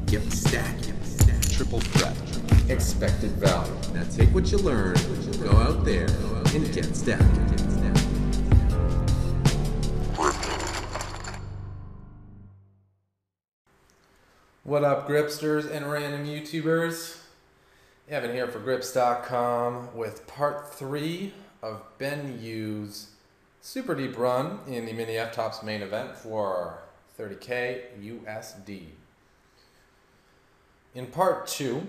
Get stacked. Triple threat. Expected value. Now take what you learn, go out there, and get stacked. What up, Gripsters and random YouTubers? Evan here for Grips.com with part 3 of Ben Yu's super deep run in the Mini FTOPS Main Event for 30K USD. In part 2,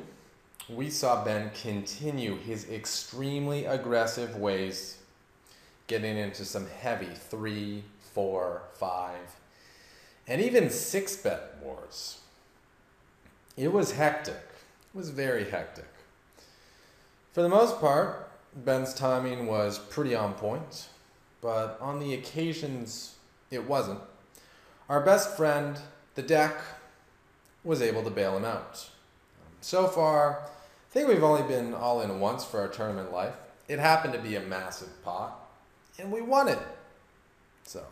we saw Ben continue his extremely aggressive ways, getting into some heavy 3, 4, 5, and even 6-bet wars. It was hectic. It was very hectic. For the most part, Ben's timing was pretty on point, but on the occasions it wasn't. Our best friend, the deck, was able to bail him out. So far, I think we've only been all in once for our tournament life. It happened to be a massive pot, and we won it. So,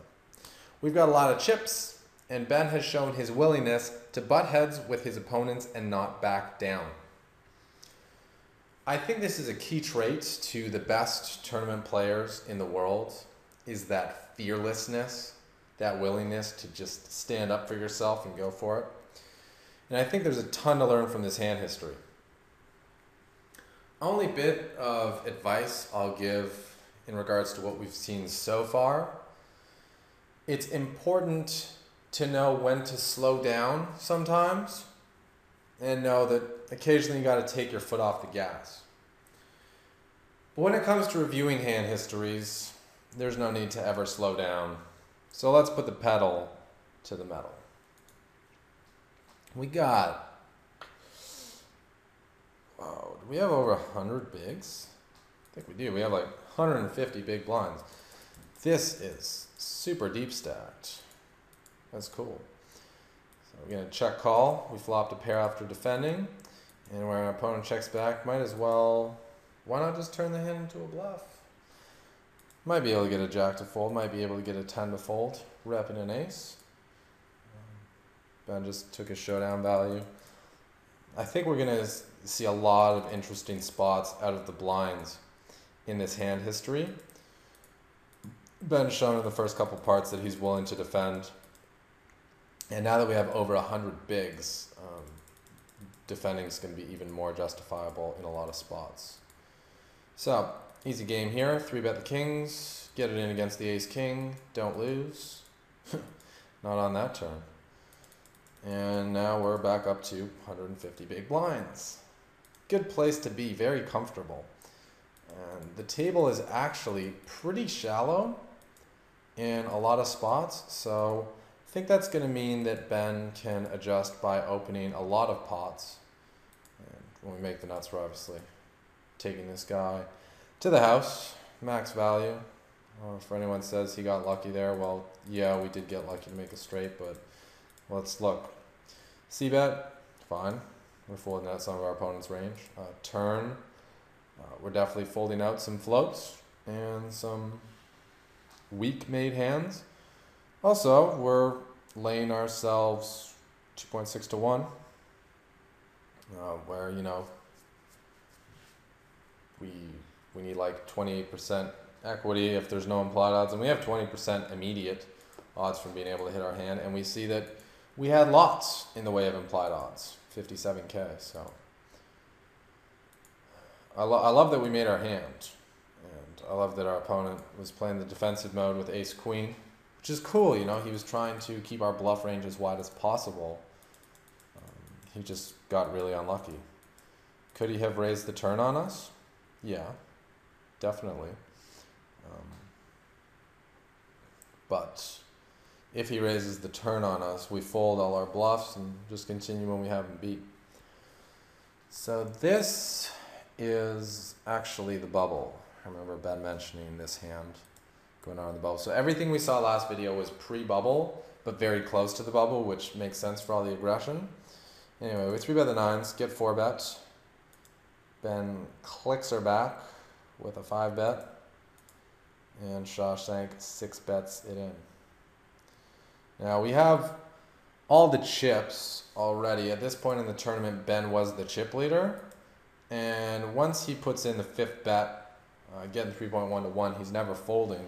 we've got a lot of chips, and Ben has shown his willingness to butt heads with his opponents and not back down. I think this is a key trait to the best tournament players in the world, is that fearlessness, that willingness to just stand up for yourself and go for it. And I think there's a ton to learn from this hand history. Only bit of advice I'll give in regards to what we've seen so far. It's important to know when to slow down sometimes and know that occasionally you got to take your foot off the gas. But when it comes to reviewing hand histories, there's no need to ever slow down. So let's put the pedal to the metal. We got, wow, do we have over 100 bigs? I think we do. We have like 150 big blinds. This is super deep stacked. That's cool. So we're going to check call. We flopped a pair after defending. And when our opponent checks back, might as well, why not just turn the hand into a bluff? Might be able to get a jack to fold. Might be able to get a 10 to fold. Repping an ace. Ben just took his showdown value. I think we're going to see a lot of interesting spots out of the blinds in this hand history. Ben's shown in the first couple parts that he's willing to defend. And now that we have over 100 bigs, defending is going to be even more justifiable in a lot of spots. So, easy game here. 3-bet the kings. Get it in against the ace-king. Don't lose. Not on that turn. And now we're back up to 150 big blinds. Good place to be. Very comfortable. And the table is actually pretty shallow in a lot of spots. So I think that's going to mean that Ben can adjust by opening a lot of pots. And when we make the nuts, we're obviously taking this guy to the house, max value. If anyone says he got lucky there, well, yeah, we did get lucky to make a straight, but let's look. C-bet, fine. We're folding out some of our opponent's range. Turn, we're definitely folding out some floats and some weak made hands. Also, we're laying ourselves 2.6 to 1, where, you know, we need like 28% equity if there's no implied odds, and we have 20% immediate odds from being able to hit our hand, and we see that we had lots in the way of implied odds, 57K, so I love that we made our hand, and I love that our opponent was playing the defensive mode with ace-queen, which is cool, you know, he was trying to keep our bluff range as wide as possible. He just got really unlucky. Could he have raised the turn on us? Yeah, definitely. But if he raises the turn on us, we fold all our bluffs and just continue when we have him beat. So this is actually the bubble. I remember Ben mentioning this hand going on in the bubble. So everything we saw last video was pre-bubble, but very close to the bubble, which makes sense for all the aggression. Anyway, we 3-bet the nines, get 4-bet. Ben clicks her back with a 5-bet. And Shawshank 6-bets it in. Now we have all the chips already. At this point in the tournament, Ben was the chip leader. And once he puts in the 5th bet, getting 3.1 to 1, he's never folding.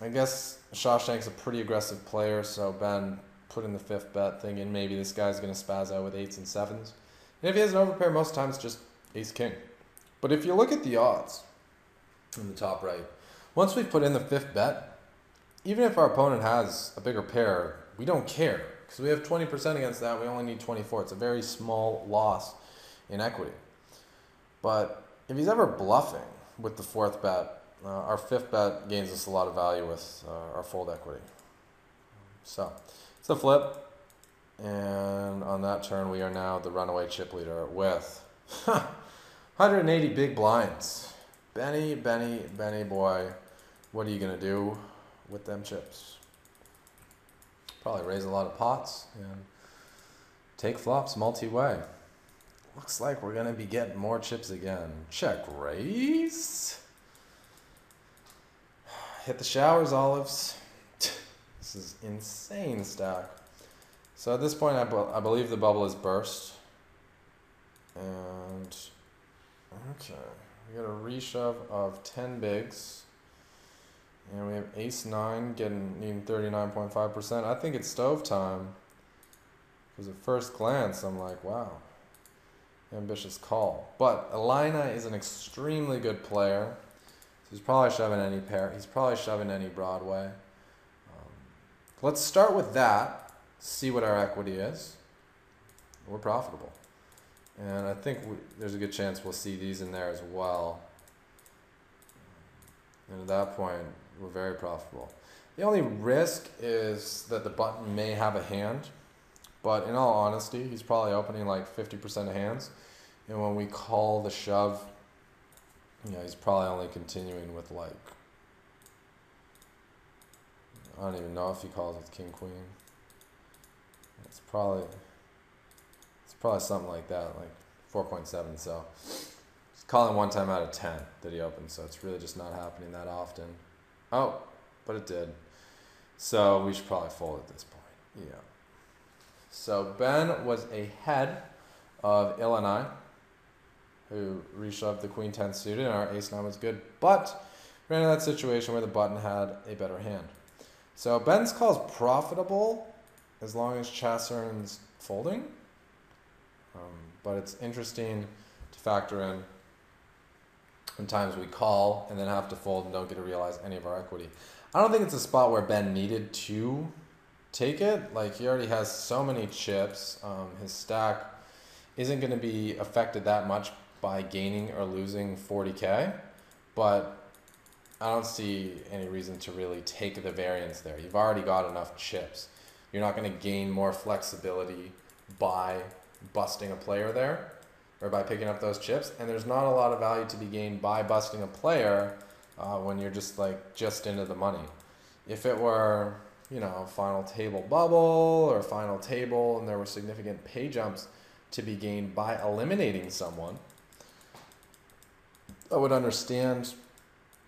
I guess Shawshank's a pretty aggressive player, so Ben put in the 5th bet thinking maybe this guy's going to spaz out with 8s and 7s. And if he has an overpair, most times it's just ace-king. But if you look at the odds in the top right, once we've put in the 5th bet, even if our opponent has a bigger pair, we don't care. Because we have 20% against that, we only need 24. It's a very small loss in equity. But if he's ever bluffing with the 4th bet, our 5th bet gains us a lot of value with our fold equity. So it's a flip. And on that turn, we are now the runaway chip leader with 180 big blinds. Benny boy, what are you going to do with them chips? Probably raise a lot of pots and take flops multi-way. Looks like we're going to be getting more chips again. Check raise. Hit the showers, Olives. This is insane stack. So at this point, I believe the bubble is burst. And, okay, we got a reshove of 10 bigs. And we have ace-9 needing 39.5%. I think it's stove time. Because at first glance, I'm like, wow, ambitious call. But Alina is an extremely good player. So he's probably shoving any pair. He's probably shoving any Broadway. Let's start with that. See what our equity is. We're profitable. And I think there's a good chance we'll see these in there as well. And at that point, we're very profitable. The only risk is that the button may have a hand. But in all honesty, he's probably opening like 50% of hands. And when we call the shove, he's probably only continuing with like, I don't even know if he calls with king, queen. It's probably something like that, like 4.7. So he's calling 1 time out of 10 that he opens. So it's really just not happening that often. Oh, but it did. So we should probably fold at this point. Yeah. So Ben was ahead of Il and I, who reshoved the queen 10 suited, and our ace 9 was good. But ran into that situation where the button had a better hand. So Ben's call is profitable as long as Chassern's folding. But it's interesting to factor in sometimes we call and then have to fold and don't get to realize any of our equity. I don't think it's a spot where Ben needed to take it. Like, he already has so many chips. His stack isn't going to be affected that much by gaining or losing 40K. But I don't see any reason to really take the variance there. You've already got enough chips. You're not going to gain more flexibility by busting a player there or by picking up those chips. And there's not a lot of value to be gained by busting a player when you're just into the money. If it were, final table bubble or final table and there were significant pay jumps to be gained by eliminating someone, I would understand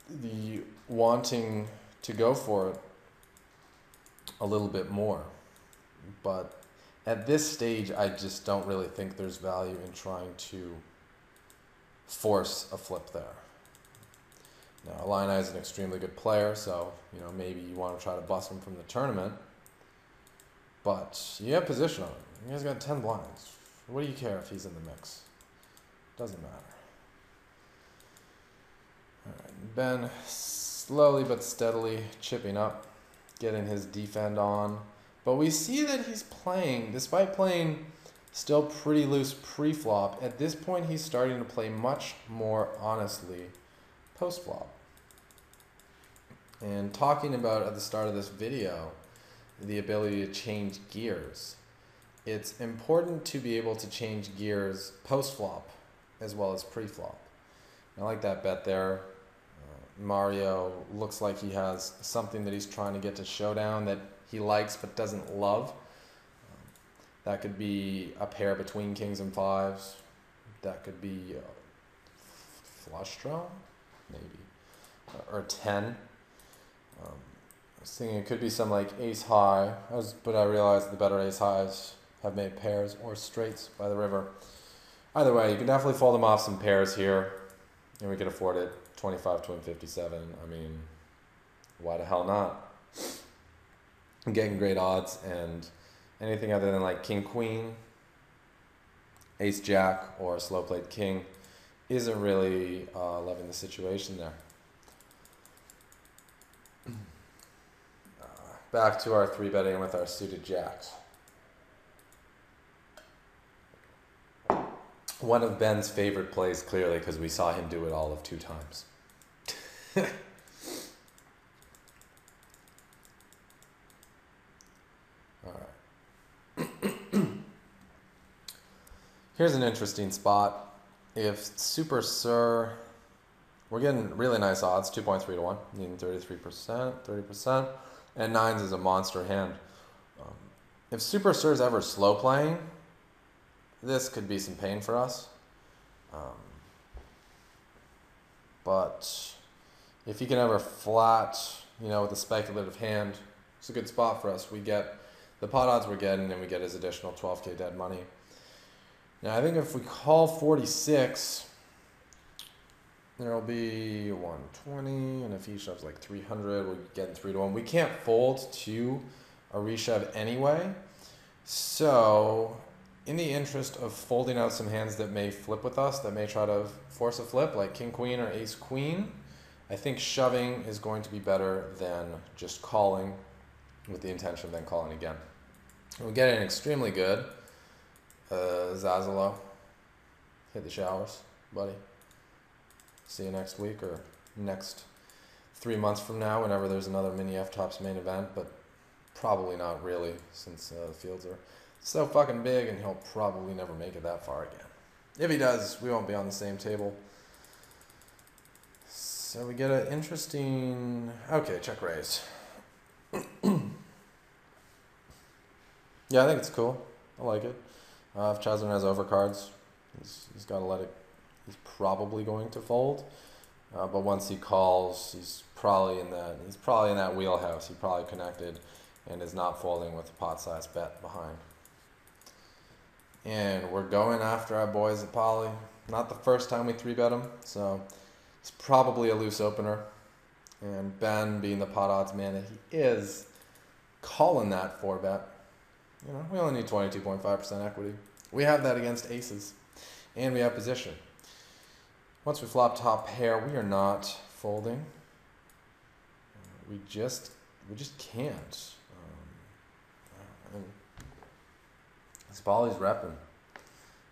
the wanting to go for it a little bit more. But at this stage, I just don't really think there's value in trying to force a flip there. Now, Alina is an extremely good player, so maybe you want to try to bust him from the tournament. But you have position on him. You guys got 10 blinds. What do you care if he's in the mix? Doesn't matter. All right, Ben slowly but steadily chipping up, getting his defend on. But we see that he's playing, despite playing still pretty loose pre-flop, at this point he's starting to play much more honestly post-flop. And talking about at the start of this video, the ability to change gears. It's important to be able to change gears post-flop as well as pre-flop. I like that bet there. Mario looks like he has something that he's trying to get to showdown that he likes but doesn't love. That could be a pair between kings and fives. That could be flush draw, maybe, or 10. was thinking it could be some like ace high, but I realized the better ace highs have made pairs or straights by the river. Either way, you can definitely fold them off some pairs here, and we can afford it. 25 to 57. I mean, why the hell not? I'm getting great odds, and anything other than like king queen, ace jack, or slow played king isn't really loving the situation there. Back to our 3-betting with our suited jacks. One of Ben's favorite plays, clearly, because we saw him do it all of 2 times. All right. Here's an interesting spot. If Super Sir, we're getting really nice odds, 2.3 to 1, needing 33%, 30%, and 9s is a monster hand. If Super Sir's ever slow playing, this could be some pain for us. But if he can ever flat, with a speculative hand, it's a good spot for us. We get the pot odds we're getting, and we get his additional 12K dead money. Now, I think if we call 46, there'll be 120, and if he shoves like 300, we're getting 3 to 1. We can't fold to a reshove anyway. So, in the interest of folding out some hands that may flip with us, that may try to force a flip, like king queen or ace queen, I think shoving is going to be better than just calling with the intention of then calling again. We're getting extremely good. Zazalo, hit the showers, buddy. See you next week or next 3 months from now, whenever there's another Mini FTOPS Main Event, but probably not really, since the fields are so fucking big, and he'll probably never make it that far again. If he does, we won't be on the same table. So we get an interesting... Okay, check raise. Yeah, I think it's cool. I like it. If Chasm has overcards, he's got to let it... He's probably going to fold. But once he calls, he's probably in that wheelhouse. He probably connected and is not folding with a pot-sized bet behind. And we're going after our boys at Poly. Not the first time we 3-bet him, so it's probably a loose opener. And Ben, being the pot odds man that he is, calling that 4-bet. We only need 22.5% equity. We have that against aces, and we have position. Once we flop top pair, we are not folding. We just can't. And Poly's repping.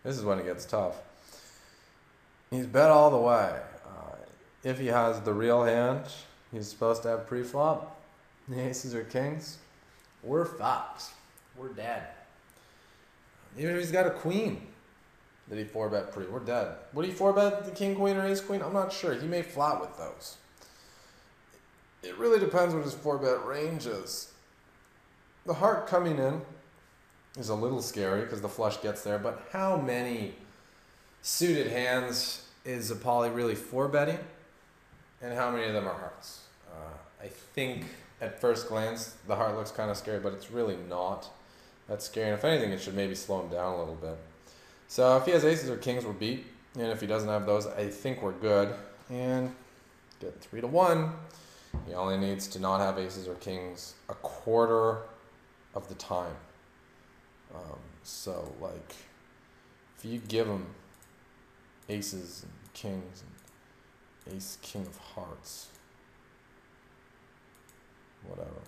This is when it gets tough. He's bet all the way. If he has the real hand, he's supposed to have pre-flop. The aces or kings. We're fucked. We're dead. Even if he's got a queen that he 4-bet pre, we're dead. Would he 4-bet the king, queen, or ace, queen? I'm not sure. He may flat with those. It really depends what his 4-bet range is. The heart coming in is a little scary because the flush gets there, but how many suited hands is a Poly really 4-betting, and how many of them are hearts? I think at first glance the heart looks kind of scary, but it's really not that scary, and if anything it should maybe slow him down a little bit. So if he has aces or kings, we're beat, and if he doesn't have those, I think we're good. And get 3 to 1. He only needs to not have aces or kings a quarter of the time. So like, if you give him aces and kings and ace, king of hearts, whatever,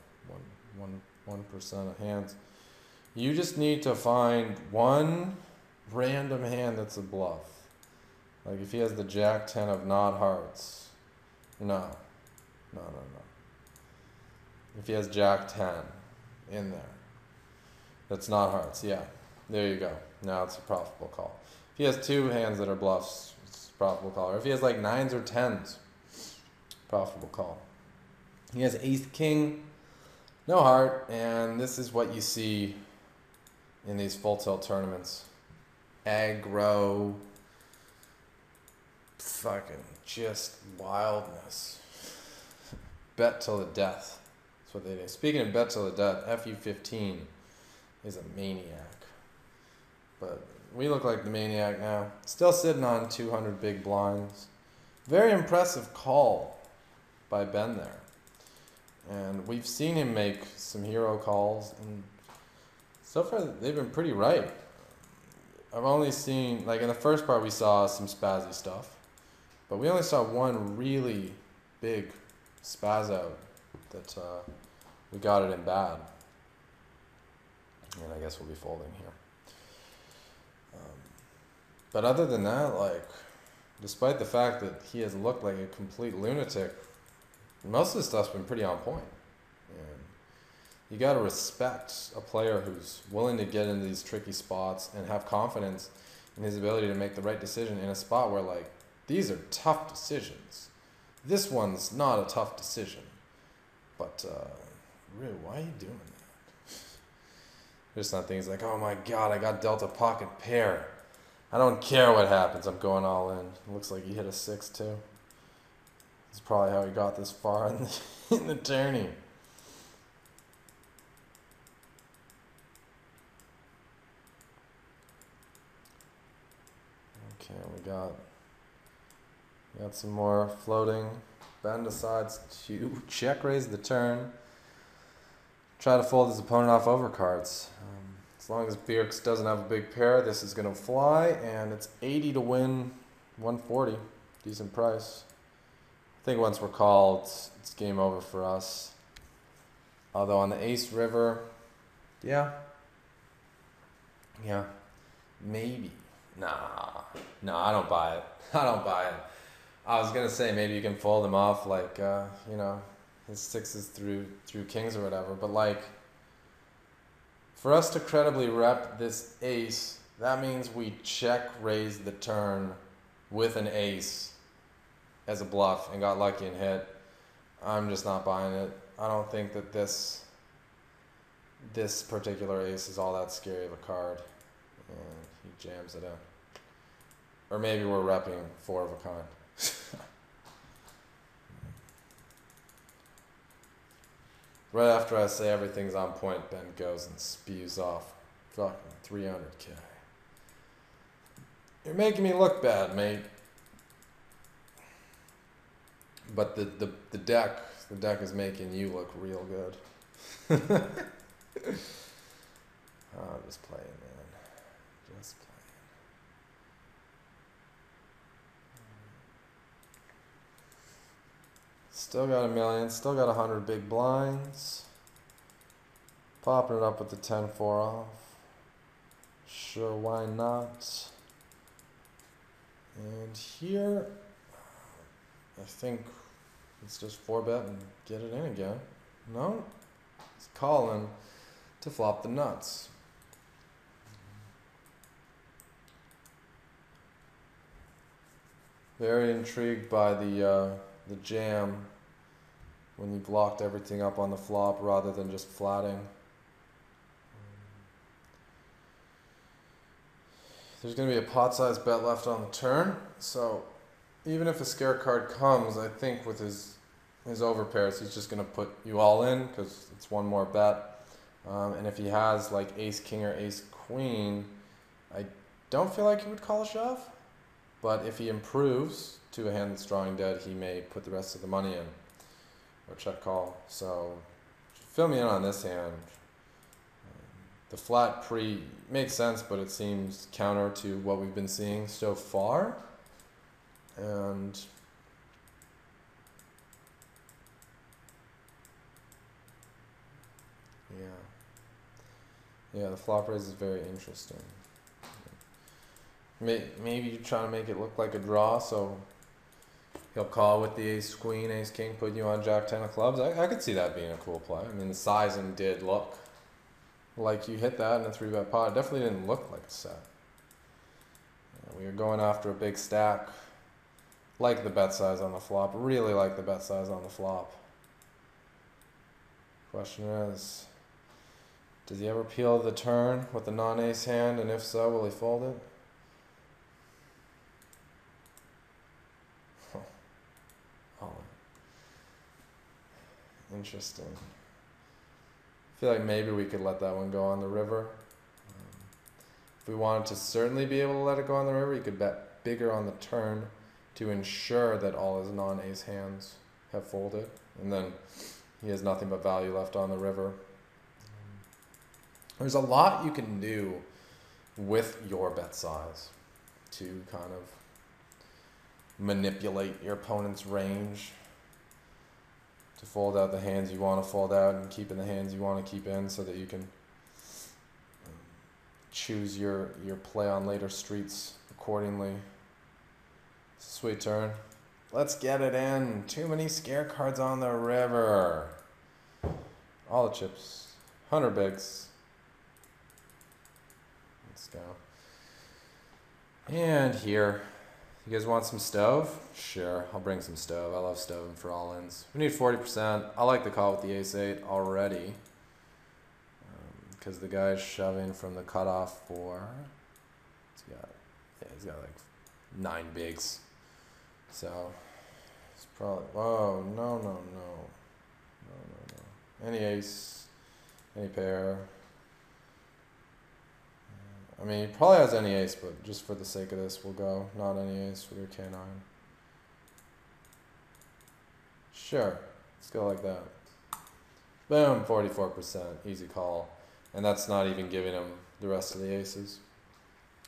1% of hands, you just need to find one random hand that's a bluff. Like if he has the jack 10 of not hearts, no. If he has jack 10 in there, that's not hearts, yeah. There you go. Now it's a profitable call. If he has 2 hands that are bluffs, it's a profitable call. Or if he has like 9s or 10s, profitable call. He has ace king, no heart, and this is what you see in these full tilt tournaments. Aggro, fucking just wildness. Bet till the death. That's what they do. Speaking of bet till the death, FU15 is a maniac. But we look like the maniac now. Still sitting on 200 big blinds. Very impressive call by Ben there. And we've seen him make some hero calls, and so far they've been pretty right. I've only seen, like in the first part we saw some spazzy stuff, but we only saw one really big spaz out that we got it in bad. And I guess we'll be folding here. But other than that, like, despite the fact that he has looked like a complete lunatic, most of the stuff's been pretty on point. And you got to respect a player who's willing to get into these tricky spots and have confidence in his ability to make the right decision in a spot where, like, these are tough decisions. This one's not a tough decision. But, really, why are you doing that? There's some things like, oh my god, I got dealt a pocket pair. I don't care what happens, I'm going all in. It looks like he hit a 6 too. That's probably how he got this far in the tourney. Okay, we got some more floating. Ben decides to check raise the turn. Try to fold his opponent off overcards. As long as Bierks doesn't have a big pair, this is going to fly, and it's 80 to win 140. Decent price. I think once we're called, it's game over for us. Although on the ace river, yeah, maybe. Nah, I don't buy it. I was going to say maybe you can fold him off like, his sixes through kings or whatever, but like, for us to credibly rep this ace, that means we check raise the turn with an ace as a bluff and got lucky and hit. I'm just not buying it. I don't think that this particular ace is all that scary of a card. And he jams it in. Or maybe we're repping 4 of a kind. Right after I say everything's on point, Ben goes and spews off fucking 300K. You're making me look bad, mate. But the deck is making you look real good. I'm just playing, man. Just playing. Still got 1 million, still got 100 big blinds. Popping it up with the 10-4 off. Sure, why not? And here, I think it's just 4-bet and get it in again. No, it's calling to flop the nuts. Very intrigued by the jam when you blocked everything up on the flop rather than just flatting. There's going to be a pot-sized bet left on the turn, so even if a scare card comes, I think with his overpairs, he's just going to put you all in because it's one more bet. And if he has like ace-king or ace-queen, I don't feel like he would call a shove. But if he improves to a hand that's drawing dead, he may put the rest of the money in or check call. So fill me in on this hand. The flat pre makes sense, but it seems counter to what we've been seeing so far. And yeah, the flop raise is very interesting. Maybe you're trying to make it look like a draw, so he'll call with the ace queen, ace king, putting you on jack 10 of clubs. I could see that being a cool play. I mean, the sizing did look like you hit that in a 3-bet pot. It definitely didn't look like a set. We were going after a big stack. Like the bet size on the flop. Really like the bet size on the flop. Question is, does he ever peel the turn with the non-ace hand? And if so, will he fold it? Interesting. feel like maybe we could let that one go on the river. If we wanted to certainly be able to let it go on the river, you could bet bigger on the turn to ensure that all his non-ace hands have folded. And then he has nothing but value left on the river. There's a lot you can do with your bet size to kind of manipulate your opponent's range, to fold out the hands you want to fold out and keep in the hands you want to keep in, so that you can choose your play on later streets accordingly. Sweet turn. Let's get it in. Too many scare cards on the river. All the chips. 100 bigs. Let's go. And here. You guys want some stove? Sure, I'll bring some stove. I love stoving for all-ins. We need 40%. I like the call with the ace-8 already. Because the guy's shoving from the cutoff for... he's got like 9 bigs. So, it's probably... Whoa, no. Any ace, any pair. I mean, he probably has any ace, but just for the sake of this, we'll go not any ace for your K9. Sure, let's go like that. Boom, 44%, easy call. And that's not even giving him the rest of the aces.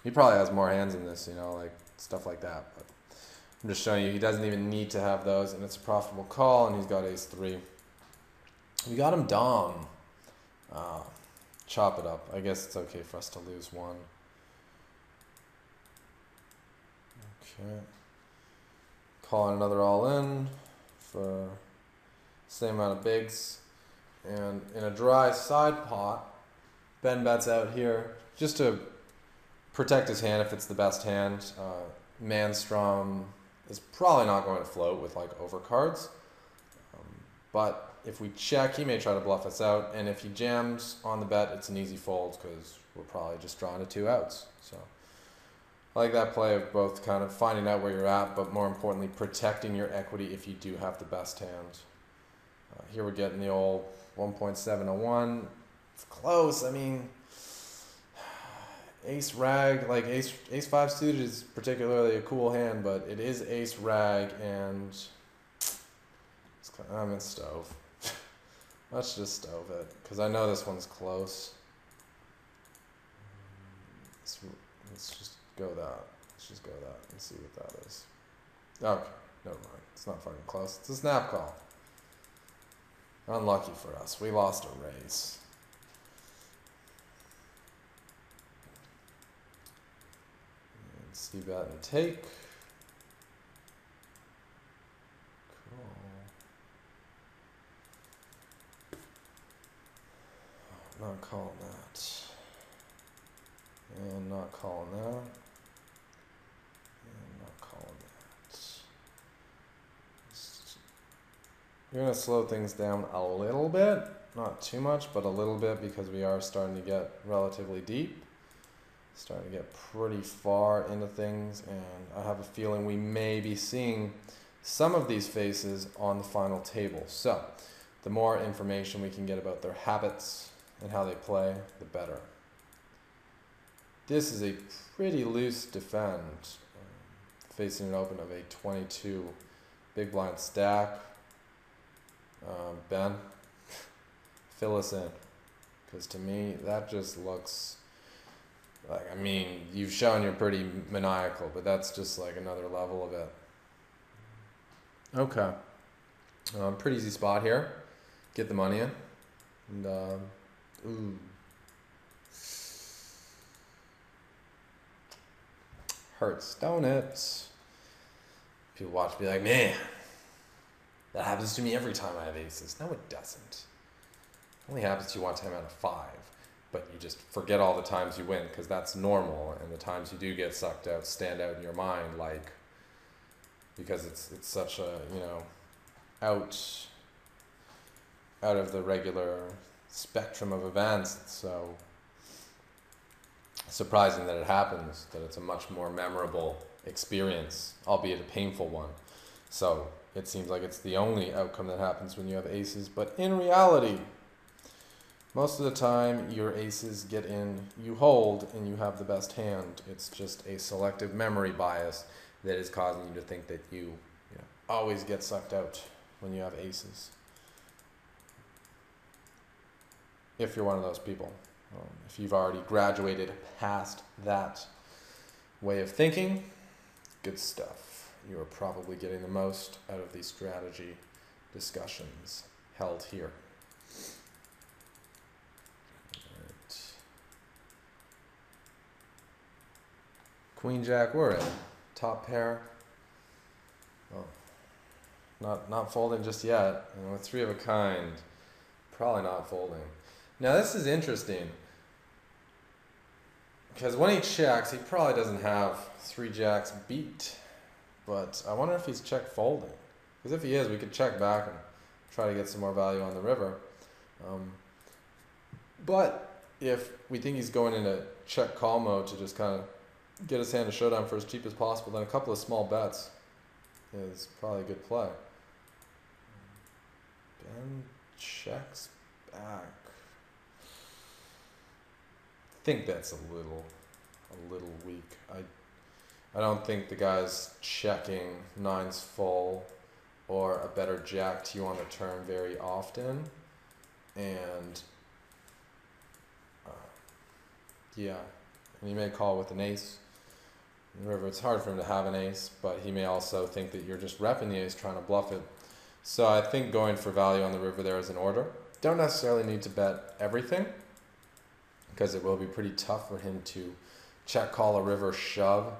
He probably has more hands in this, you know, like stuff like that. But I'm just showing you he doesn't even need to have those, and it's a profitable call, and he's got ace-3. We got him dom. Chop it up. I guess it's okay for us to lose one. Okay. Calling another all-in for same amount of bigs. And in a dry side pot, Ben bets out here just to protect his hand if it's the best hand. Manstrom is probably not going to float with like overcards. But if we check, he may try to bluff us out. And if he jams on the bet, it's an easy fold because we're probably just drawing to 2 outs. So I like that play of both kind of finding out where you're at, but more importantly, protecting your equity if you do have the best hand. Here we're getting the old 1.701. It's close. I mean, ace rag, like ace 5 suited is particularly a cool hand, but it is ace rag, and I'm in stove. Let's just stove it, because I know this one's close. Let's just go that. Let's just go that and see what that is. Okay, never mind. It's not fucking close. It's a snap call. Unlucky for us. We lost a race. See bet and take. Not calling that. And not calling that. And not calling that. We're going to slow things down a little bit. Not too much, but a little bit, because we are starting to get relatively deep. Starting to get pretty far into things, and I have a feeling we may be seeing some of these faces on the final table. So the more information we can get about their habits and how they play, the better. This is a pretty loose defend, facing an open of a 22 big blind stack. Ben, fill us in, because to me that just looks like, I mean, you've shown you're pretty maniacal, but that's just like another level of it. Okay, pretty easy spot here. Get the money in, and ooh. Hurts, don't it? People watch be like, man, that happens to me every time I have aces. No, it doesn't. It only happens to you one time out of 5. But you just forget all the times you win, because that's normal. And the times you do get sucked out stand out in your mind, like, because it's such a, you know, out of the regular spectrum of events. It's so surprising that it happens, that it's a much more memorable experience, albeit a painful one. So it seems like it's the only outcome that happens when you have aces, but in reality, Most of the time, your aces get in, you hold, and you have the best hand. It's just a selective memory bias that is causing you to think that you always get sucked out when you have aces. If you're one of those people. If you've already graduated past that way of thinking, good stuff. You are probably getting the most out of these strategy discussions held here. Right. Queen Jack, we're in. Top pair. Oh, not folding just yet. And with three of a kind, probably not folding. Now this is interesting. Because when he checks, he probably doesn't have three jacks beat. But I wonder if he's check folding. Because if he is, we could check back and try to get some more value on the river. But if we think he's going into check call mode to just kind of get his hand to showdown for as cheap as possible, then a couple of small bets is probably a good play. Ben checks back. I think that's a little weak. I don't think the guy's checking nines full or a better jack to you on the turn very often, and yeah, and he may call with an ace. River, it's hard for him to have an ace, but he may also think that you're just repping the ace, trying to bluff it. So I think going for value on the river there is in order. Don't necessarily need to bet everything, because it will be pretty tough for him to check call a river shove,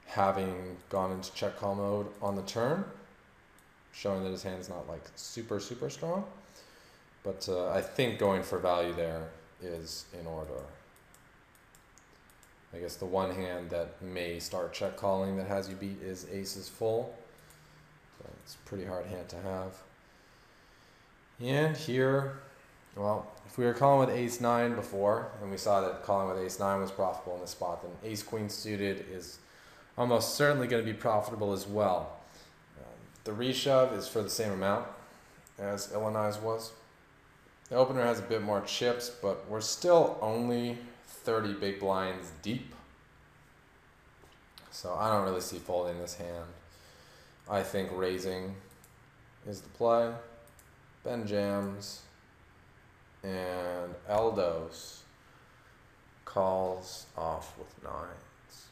having gone into check call mode on the turn, showing that his hand's not like super strong. But I think going for value there is in order. I guess the one hand that may start check calling that has you beat is aces full. So it's a pretty hard hand to have. And here, well, if we were calling with ace nine before, and we saw that calling with ace nine was profitable in this spot, then ace queen suited is almost certainly going to be profitable as well. The reshove is for the same amount as Illinois was. The opener has a bit more chips, but we're still only 30 big blinds deep. So I don't really see folding this hand. I think raising is the play. Ben jams. And Eldos calls off with nines.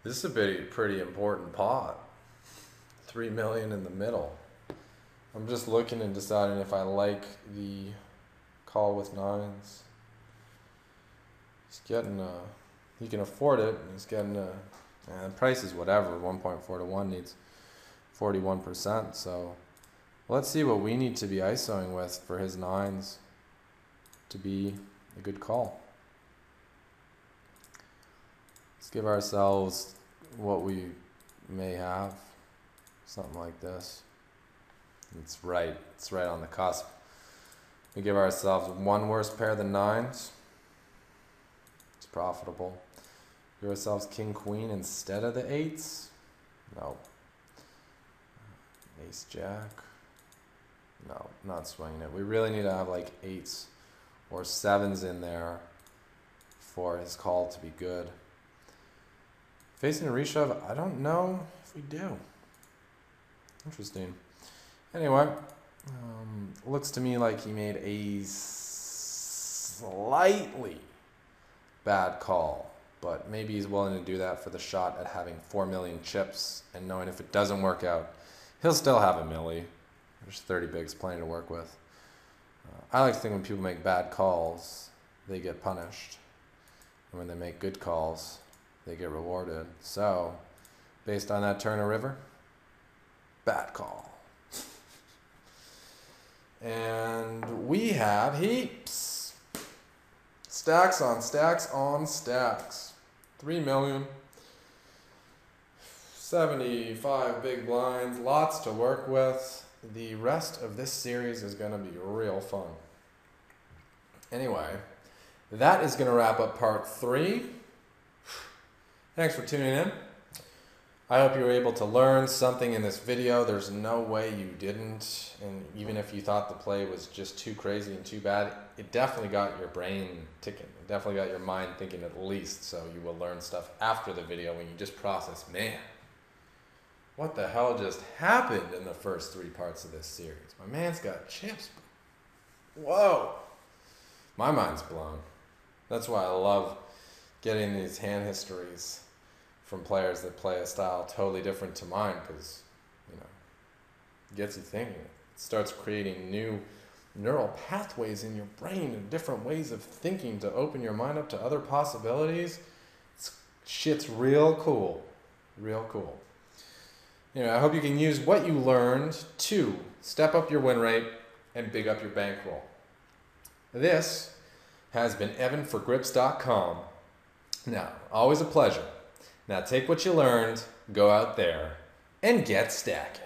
This is a pretty important pot. 3 million in the middle. I'm just looking and deciding if I like the call with nines. He's getting he can afford it. He's getting the price is whatever. 1.4 to 1 needs 41%. So let's see what we need to be ISOing with for his nines to be a good call. Let's give ourselves what we may have. Something like this. It's right on the cusp. We give ourselves one worse pair than nines. It's profitable. Give ourselves king queen instead of the eights. No. Ace jack. No, not swinging it. We really need to have like eights or sevens in there for his call to be good. Facing a reshove, I don't know if we do. Interesting. Anyway, looks to me like he made a slightly bad call, but maybe he's willing to do that for the shot at having 4 million chips and knowing if it doesn't work out, he'll still have a milli. There's 30 bigs, plenty to work with. I like to think when people make bad calls, they get punished. And when they make good calls, they get rewarded. So, based on that turn of river, bad call. And we have heaps. Stacks on stacks on stacks. 3 million. 75 big blinds. Lots to work with. The rest of this series is going to be real fun. Anyway, that is going to wrap up part 3. Thanks for tuning in. I hope you were able to learn something in this video. There's no way you didn't. And even if you thought the play was just too crazy and too bad, it definitely got your brain ticking. It definitely got your mind thinking at least. So you will learn stuff after the video when you just process, man, what the hell just happened in the first 3 parts of this series? My man's got chips. Whoa. My mind's blown. That's why I love getting these hand histories from players that play a style totally different to mine, because, you know, it gets you thinking. It starts creating new neural pathways in your brain and different ways of thinking to open your mind up to other possibilities. Shit's real cool. Real cool. You know, I hope you can use what you learned to step up your win rate and big up your bankroll. This has been Evan for Grips.com. Now, always a pleasure. Now take what you learned, go out there, and get stacking.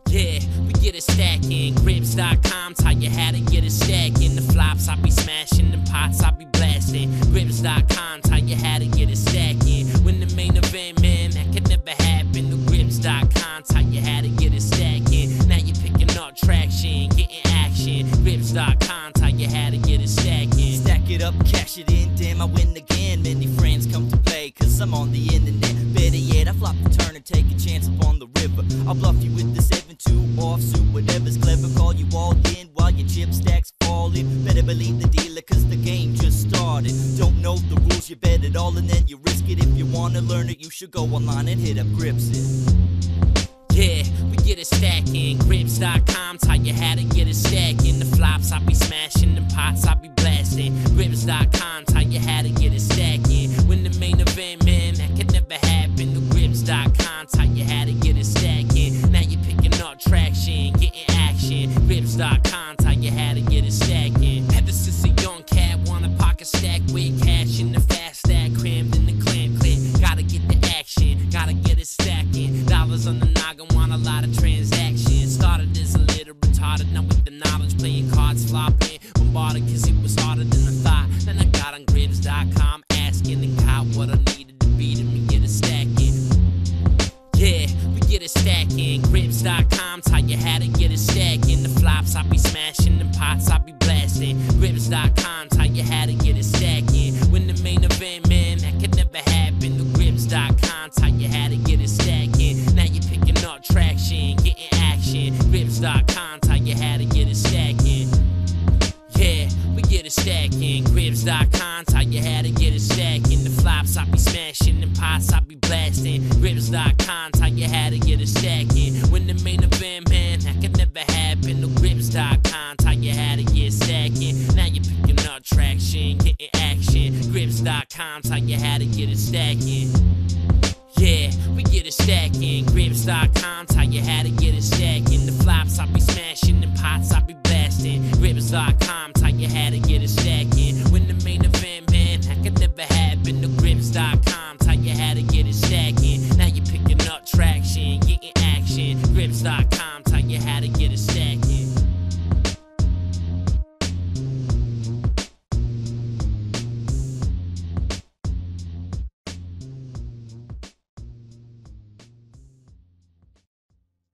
Yeah, we get it stacking. Grips.com taught you how to get it stacking. The flops I be smashing, the pots I be blasting. Grips.com taught you how to get it stacking. When the main event, man, that could never happen. The Grips.com taught you how to get it stacking. Now you're picking up traction, getting action. Grips.com taught you how to get it stacking. Stack it up, cash it in, damn I win again. Many friends come to play, cause I'm on the internet. Better yet, I flop the turn and take a chance up on the river. I'll bluff you with the 7-2 offsuit, whatever's clever, call you all in while your chip stacks falling. Better believe the dealer, cause the game just started. Don't know the rules, you bet it all and then you risk it. If you wanna learn it, you should go online and hit up Grips it. Yeah, we get it stacking. Grips.com taught you how to get it stacking. The flops I be smashing, the pots I be blasting. Grips.com taught you how to get it stacking. When the main event, man, that could never happen. The Grips.com taught you how to get it stacking. Now you're picking up traction, getting action. Grips.com taught you how to get it stacking. Ever since a young cat, want a pocket stack with cash in the fast stack, crammed in the clam clip. Gotta get the action, gotta get it stacking. Dollars on the noggin, want a lot of transactions. Started as a little retarded, now with the knowledge, playing cards, flopping, bombarded, cause it was harder than I thought. Then I got on Grips.com, asking and got what I needed to be to me get it stacking. Yeah, we get it stacking. Grips.com taught you how to get it stacking. The flops I be smashing, the pots I be blasting. Grips.com taught you how to get it stacking. When the main event, man, that could never happen. The Grips.com taught you how to get it stacking. Now you're picking up traction, getting action. Grips.com taught you how to get it stacking. Yeah, we get it stacking. Grips.com taught you how to get it stacking. The flops I be smashing, the pots I be blasting. Grips.com taught you how to get it stacking. When the main event, man, that could never happen. The Grips.com taught you how to get stacking. Now you're picking up traction, getting action. Grips.com taught you how to get it stacking. Yeah, we get it stacking. Grips.com taught you how to get it stacking. The flops I be smashing, the pots I be blasting. Grips.com taught you how to get it stacking. When the main event, man, that could never happen. The Grips.com taught you how to get it stacking.